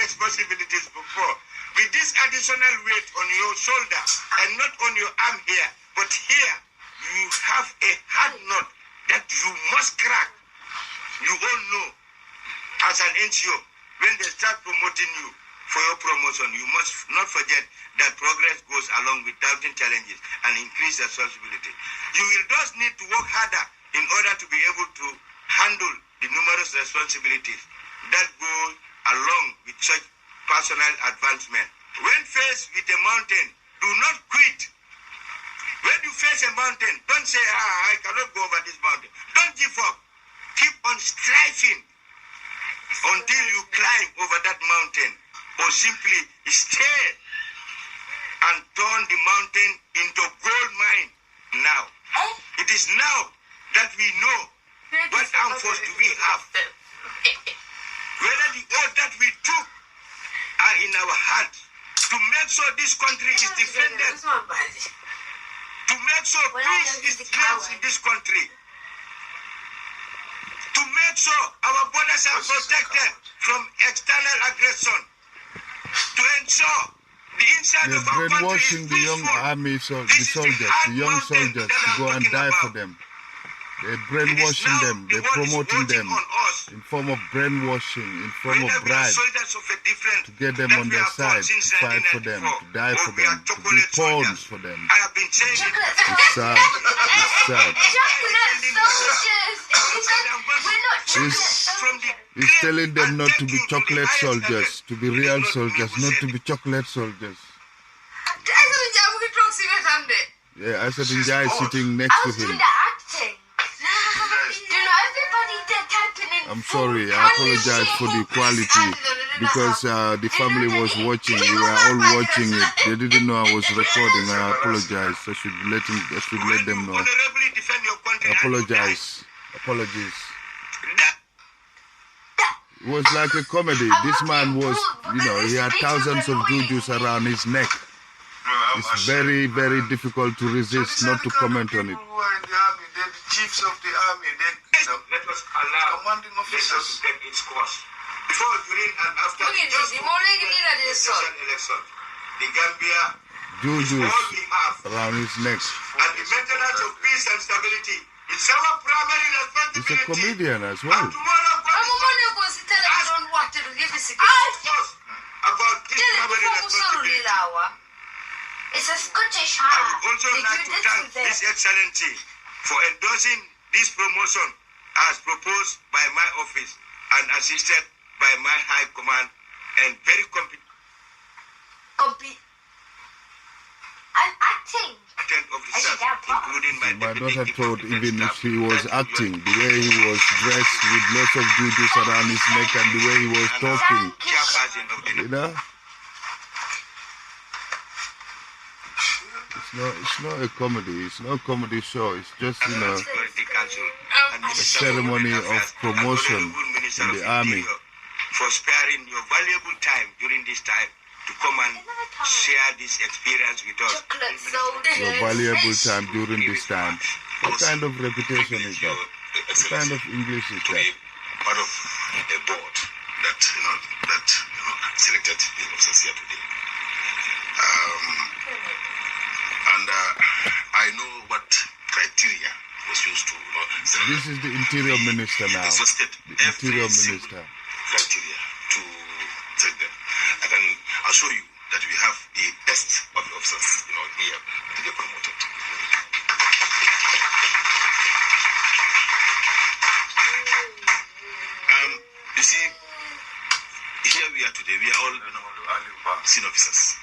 responsibilities before. With this additional weight on your shoulder, and not on your arm here, but here, you have a hard knot that you must crack. You all know, as an NGO, when they start promoting you for your promotion, you must not forget that progress goes along with doubting challenges and increased responsibility. You will just need to work harder in order to be able to handle the numerous responsibilities that go along with such personal advancement. When faced with a mountain, do not quit. When you face a mountain, don't say, I cannot go over this mountain. Don't give up. Keep on striving until you climb over that mountain, or simply stay and turn the mountain into gold mine now. It is now that we know what armed force do we have. Whether the oath that we took are in our heart to make sure this country is defended, to make sure peace is reigns in this country, to make sure our borders are protected from external aggression, to ensure the inside of our country is brainwashing the young army, the soldiers, the young soldiers to go and die for them. They're brainwashing them, they're promoting them in form of brainwashing, in form of bribe, to get them on their side, to fight for them, to die for them, to be pawns for them. It's sad. It's sad. He's telling them not to be chocolate soldiers, to be real soldiers, not to be chocolate soldiers. Yeah, Asadinja is sitting next to him. I'm sorry, I apologize for the quality because the family was watching. We were all watching it. They didn't know I was recording. I apologize. I should let them know. I apologize. Apologies. It was like a comedy. This man was, he had thousands of jujus around his neck. It's very, very difficult to resist not to comment on it. Chiefs of the army, let us allow commanding officers to take its course. Before, during, and after the election, the Gambia jujus all we have around his neck. And the maintenance of peace and stability is our primary responsibility. He's a comedian as well. And tomorrow, about this primary responsibility. It's a Scottish I would also like to thank His Excellency for endorsing this promotion as proposed by my office and assisted by my high command and very competent officers, including my daughter thought even if he was acting, the way he was dressed with lots of jujus around his neck and the way he was talking, It's not a comedy. It's not a comedy show. It's just, a ceremony of promotion in the army. For sparing your valuable time during this time to come and share this experience with us. Your valuable time during this time. What kind of reputation is that? What kind of English is that? Part of a board that selected the officers here today. And I know what criteria was used to select. This is the Interior Minister now. The Interior Minister. Criteria to select them. I can assure you that we have the best of the officers, here to get promoted. You see, here we are today. We are all senior officers.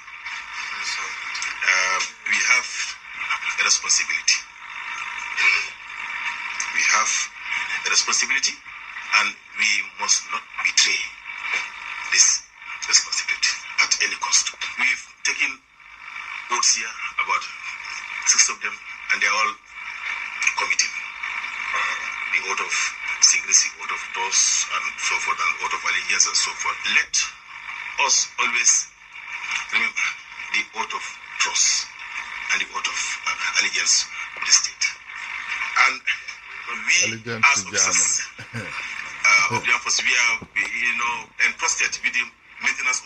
We have a responsibility. We have a responsibility, and we must not betray this responsibility at any cost. We've taken oaths here, about 6 of them, and they're all committing the oath of secrecy, oath of trust, and so forth, and oath of allegiance, and so forth. Let us always remember the oath of trust and the oath of allegiance to the state. And we, as officers of the armed forces, we are, entrusted with the maintenance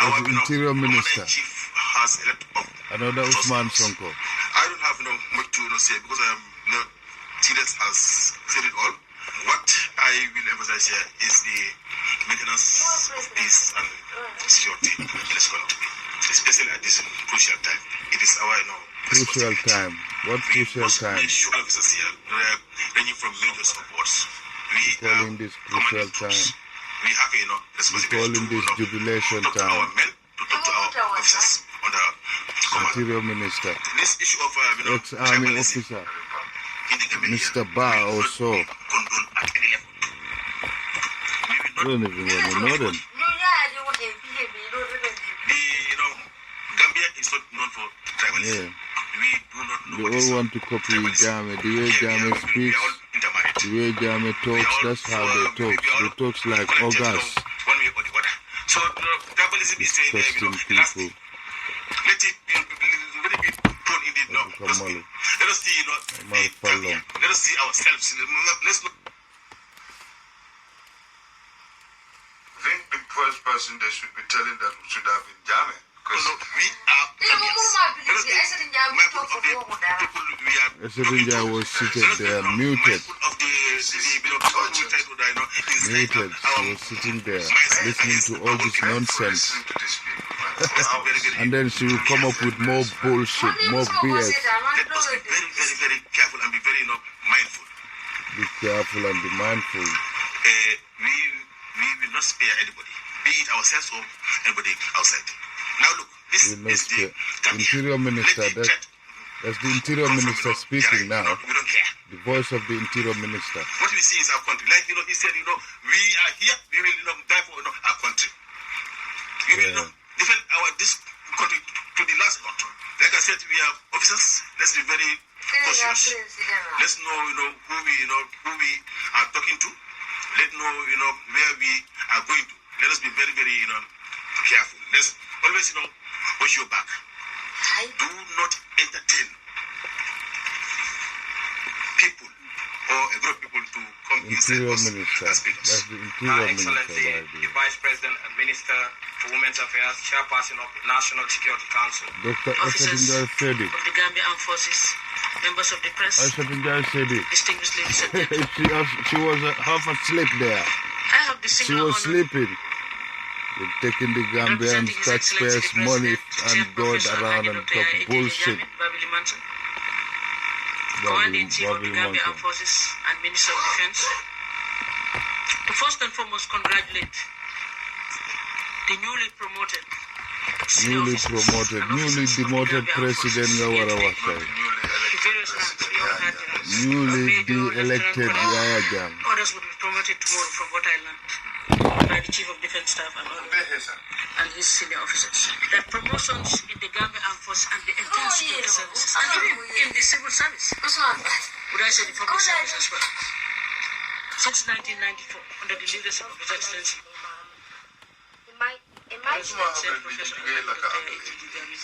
our Interior Minister. Chief has a lot of Another Usman Sonko. I don't have much to say because TDS has said it all. What I will emphasize here is the maintenance of peace and security in this country, especially at this crucial time. It is our crucial time. What crucial time? Officers here, ranging from major supports. We calling this crucial time. We have responsibility calling this jubilation to time. our men, to talk to our officers on the command. Interior Minister, This issue of ex-army officer, Mr. Ba also. I don't even want to know them. Gambia is not known for tribalism. Yeah. We do not know They what all is want to copy tribalism. Jame. The way Jame We speaks, are all intermarried. the way Jame talks, that's how they talk. They talk like connected, August. one way or the other. So tribalism is Disgusting last people. let it be thrown in the dustbin. Let us see Gambia. Let us see ourselves. Let's not. I think the first person they should be telling that should have been Jame. Because we are Gambians. Let us be mindful of the people we are Esetinja was seated there, muted. Muted. He was sitting there, listening to all this nonsense. listen to these people. And then she will come up with more bullshit, more BS. Let us be very, very, very careful and be very mindful. Be careful and be mindful. We will not spare anybody, be it ourselves or anybody outside. Now look, this We will not is the spare. Gambia. Interior Minister, Let the threat that's the Interior come from, Minister speaking now. We don't care. The voice of the Interior Minister. What we see is our country. Like he said, we are here. We will die for our country. We will defend this country to the last lot. Like I said, we are officers. Let's be very cautious. Let's know, who we are talking to. Let's know, where we are going to. Let us be very, very, careful. Let's always, watch your back. Do not entertain people or a group of people to come Interior inside us Minister. and speak us. That's the Interior Minister. Excellency, by the the Vice President and Minister for Women's Affairs, Chairperson of the National Security Council, Dr. officers Esetinja said it. of the Gambia Armed Forces, members of the press, Esetinja said it. distinguished ladies and gentlemen. she was half asleep there. I have the She singular was honor sleeping. They're taking the Gambian representing His taxpayers' Excellency the money President, and going Professor around Alhaji and Dr. talk Yahya bullshit. Jammeh Babili Manson, Commander-in-Chief of the Gambia Armed Forces and Minister of Defense, to first and foremost congratulate the newly promoted, Newly promoted, newly demoted President Gawara Wasai. Newly de-elected Yaya Jam. Others will be promoted tomorrow from what I learned by the Chief of Defense Staff and others and his senior officers. That promotions in the Gambia Armed Forces and the entire security services and even in the civil service, would I say the public service as well, since 1994 under the leadership of His Excellency President Said Professor Alhaji Dr. Yahya Jammeh.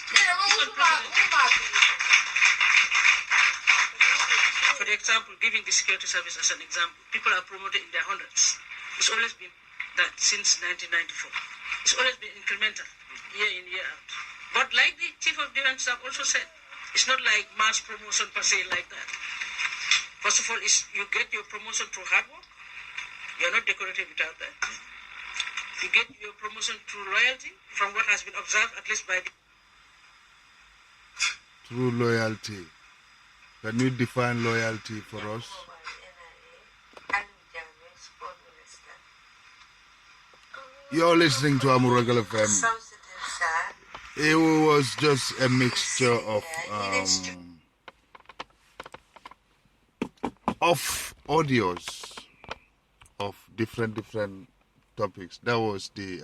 For the example, giving the security service as an example, people are promoted in their hundreds. It's always been that since 1994. It's always been incremental, year in, year out. But like the Chief of Defense Staff also said, it's not like mass promotion per se like that. First of all, you get your promotion through hard work. You're not decorated without that. You get your promotion through loyalty, from what has been observed at least by the... True loyalty. Can you define loyalty for us? You're listening to Amuragal FM. It was just a mixture of audios of different topics. That was the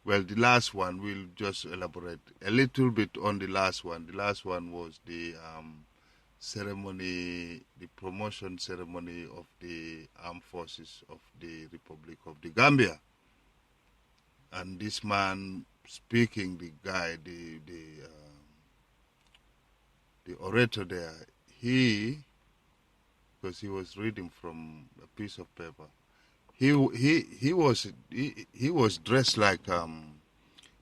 the last one. We'll just elaborate a little bit on the last one. The last one was the ceremony, the promotion ceremony of the armed forces of the Republic of the Gambia. And this man speaking, the guy, the orator there, because he was reading from a piece of paper, he was dressed like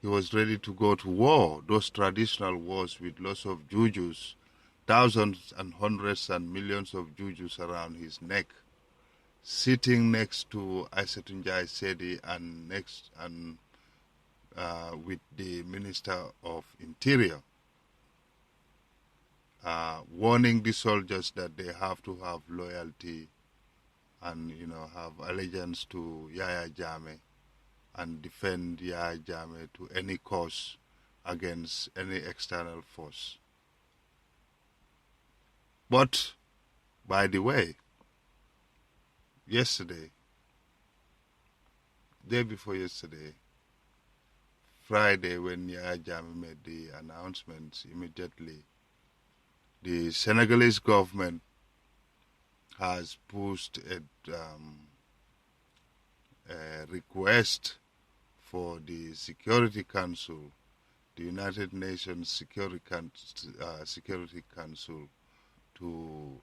he was ready to go to war, those traditional wars with lots of jujus, thousands and hundreds and millions of jujus around his neck, sitting next to Aisatunjai Sedi and with the Minister of Interior, warning the soldiers that they have to have loyalty and have allegiance to Yahya Jammeh and defend Yahya Jammeh to any cost against any external force. But, by the way, yesterday, day before yesterday, Friday, when Yahya Jammeh made the announcements, immediately the Senegalese government has pushed a request for the Security Council, the United Nations Security Council, to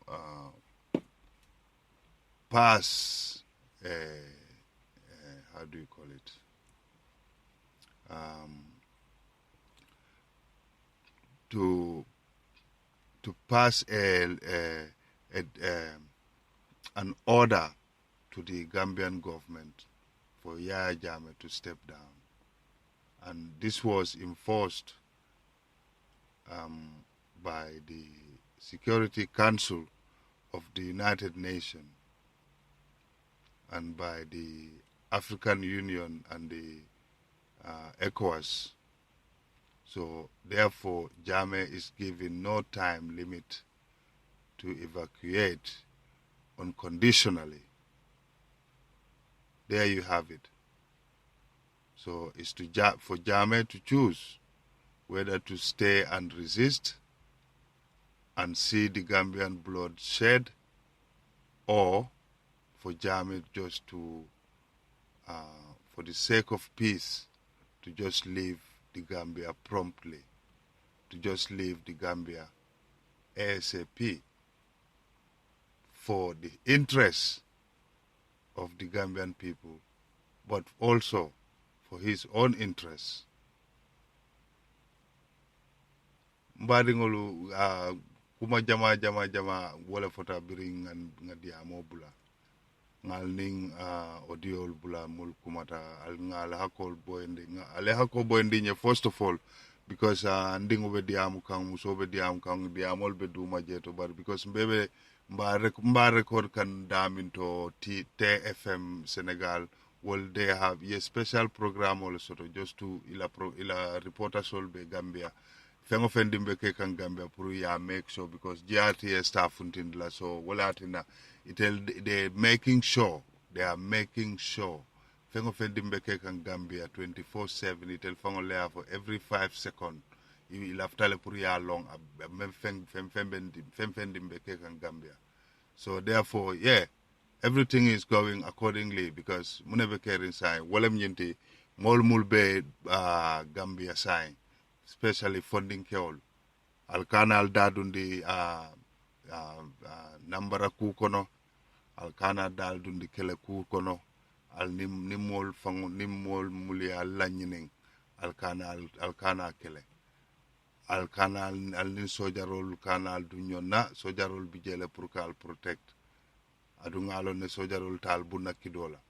pass how do you call it? To pass an order to the Gambian government for Yahya Jammeh to step down. And this was enforced by the Security Council of the United Nations and by the African Union and the ECOWAS. So therefore, Jammeh is given no time limit to evacuate unconditionally. There you have it. So it's for Jammeh to choose whether to stay and resist and see the Gambian blood shed, or for Jammeh just to, for the sake of peace, to just leave the Gambia promptly, to just leave the Gambia ASAP for the interests of the Gambian people, but also for his own interests. Mbadingolu kuma jama wala fota biring ngadi amobula ngal ning audio bula mul kumata al ngal hakol boyndi ale hakol boyndi nye first of all because ndingo be diamu kan muso be diamu kan diamol be duma jeto bar because mbebe mba record kan daminto TFM Senegal will they have a special program also just to ila reporter sol be Gambia fengo fendimbe ke kan Gambia pour ya make sure because GRTS staff untindla so wala tina they making sure fengo fendimbe ke kan Gambia 24/7 itel fango lea for every 5 seconds il aftale pour ya long même fendimbe ke kan Gambia. So therefore everything is going accordingly because munebe kerin sai wolem nyinti mol mulbe Gambia sai especially funding keol alkana al dadundi nambara ku kono alkana dal dundi kele ku kono al nimol fango nimol muli alanyinin alkana kele alkana al nin sojarol kanal dunyona sojarol bijele pour kal protect adungalo ne sojarol tal bunakidola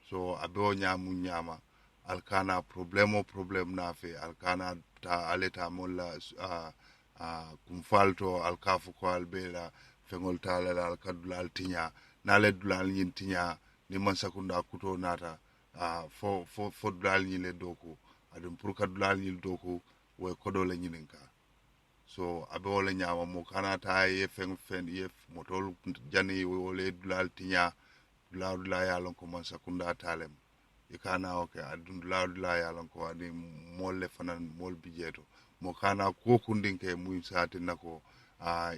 so abewo nyama alkana problem na fe alkana ta aleta molla kumfalto alkafu ko albela fengol tala alkadulal tinya nale dulal nyin tinya ni man sakunda kuto nata fo dulal nyile doku adum pour kadulal nyil doku we kodole nyininka so abe wole nyama mo kana ta ye fen ye motol jani wole dulal tinya dulal ya lon ko man sakunda talem ikana adun dulal ya lon ko ani molle fanan mol bijeto mo kana ko kundinke muy sati nako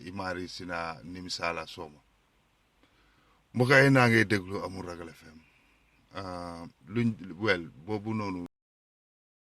imari sina nimisala soma mboka ina ngay deglu Amul Ragal FM luñ bobu nonu